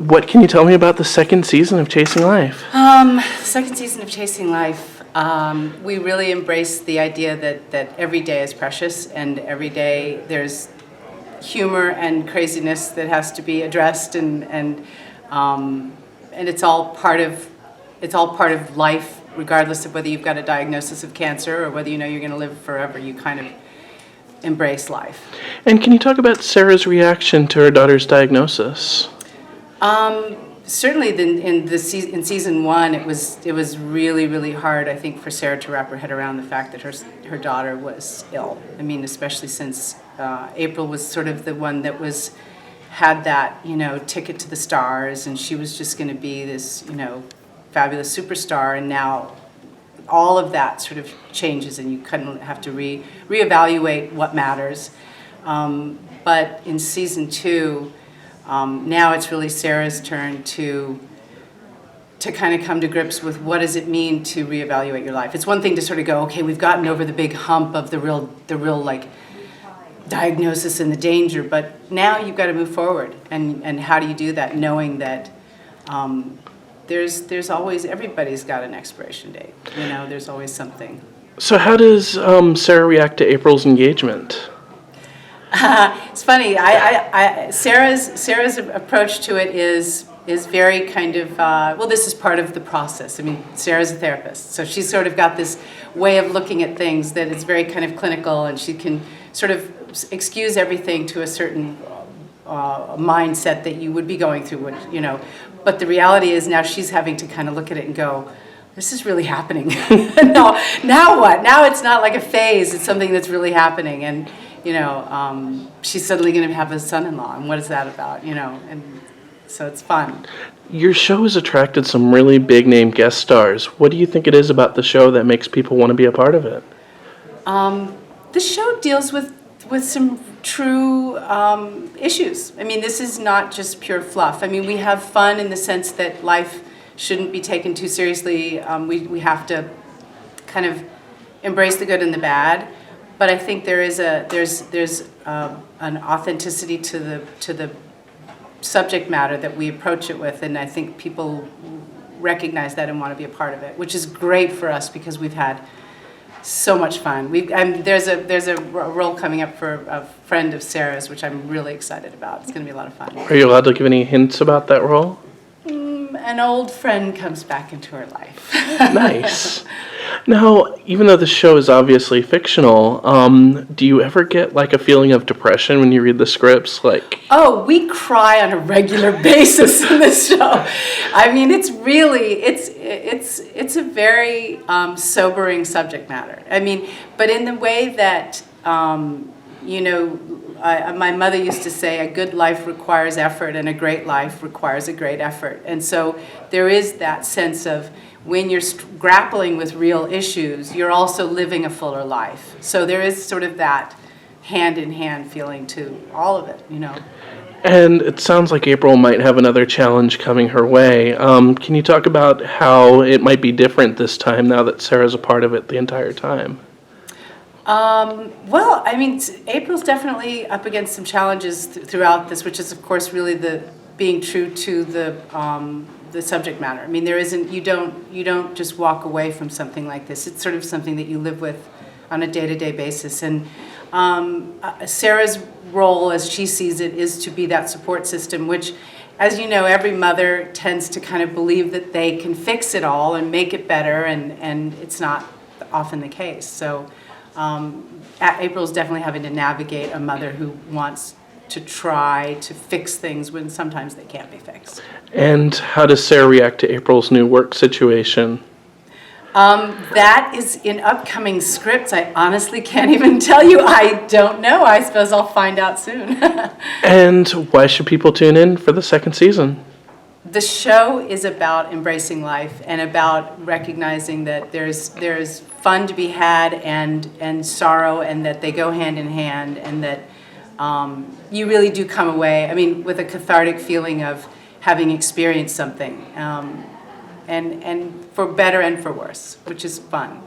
What can you tell me about the second season of Chasing Life? Second season of Chasing Life, we really embrace the idea that every day is precious, and every day there's humor and craziness that has to be addressed, and it's all part of life, regardless of whether you've got a diagnosis of cancer or whether you know you're going to live forever. You kind of embrace life. And can you talk about Sarah's reaction to her daughter's diagnosis? Certainly, in season one, it was really, really hard, I think, for Sarah to wrap her head around the fact that her daughter was ill. I mean, especially since April was sort of the one that had that ticket to the stars, and she was just going to be this fabulous superstar, and now all of that sort of changes, and you kind of have to reevaluate what matters. But in season two. Now it's really Sarah's turn to kind of come to grips with what does it mean to reevaluate your life. It's one thing to sort of go, okay, we've gotten over the big hump of the real like diagnosis and the danger, but now you've got to move forward. And how do you do that, knowing that there's always, everybody's got an expiration date. There's always something. So how does Sarah react to April's engagement? It's funny. Sarah's approach to it is very kind of this is part of the process. I mean, Sarah's a therapist, so she's sort of got this way of looking at things that is very kind of clinical, and she can sort of excuse everything to a certain mindset that you would be going through. But the reality is now she's having to kind of look at it and go, this is really happening. No, now what? Now it's not like a phase. It's something that's really happening, and. She's suddenly going to have a son-in-law, and what is that about? And so it's fun. Your show has attracted some really big-name guest stars. What do you think it is about the show that makes people want to be a part of it? The show deals with some true issues. I mean, this is not just pure fluff. I mean, we have fun in the sense that life shouldn't be taken too seriously. We have to kind of embrace the good and the bad. But I think there's an authenticity to the subject matter that we approach it with, and I think people recognize that and want to be a part of it, which is great for us because we've had so much fun. There's a role coming up for a friend of Sarah's, which I'm really excited about. It's going to be a lot of fun. Are you allowed to give any hints about that role? An old friend comes back into her life. Nice. Now, even though the show is obviously fictional, do you ever get like a feeling of depression when you read the scripts? Oh, we cry on a regular basis in this show. I mean, it's really it's a very sobering subject matter. I mean, but in the way that my mother used to say, a good life requires effort, and a great life requires a great effort. And so there is that sense of when you're grappling with real issues, you're also living a fuller life. So there is sort of that hand-in-hand feeling to all of it, And it sounds like April might have another challenge coming her way. Can you talk about how it might be different this time now that Sarah's a part of it the entire time? Well, I mean, April's definitely up against some challenges throughout this, which is, of course, really being true to the subject matter. I mean, you don't just walk away from something like this. It's sort of something that you live with on a day-to-day basis. And Sarah's role, as she sees it, is to be that support system, which, as you know, every mother tends to kind of believe that they can fix it all and make it better, and it's not often the case. So April's definitely having to navigate a mother who wants to try to fix things when sometimes they can't be fixed. And how does Sarah react to April's new work situation? That is in upcoming scripts. I honestly can't even tell you. I don't know. I suppose I'll find out soon. And why should people tune in for the second season? The show is about embracing life and about recognizing that there's fun to be had and sorrow, and that they go hand in hand, and that you really do come away, I mean, with a cathartic feeling of having experienced something, and for better and for worse, which is fun,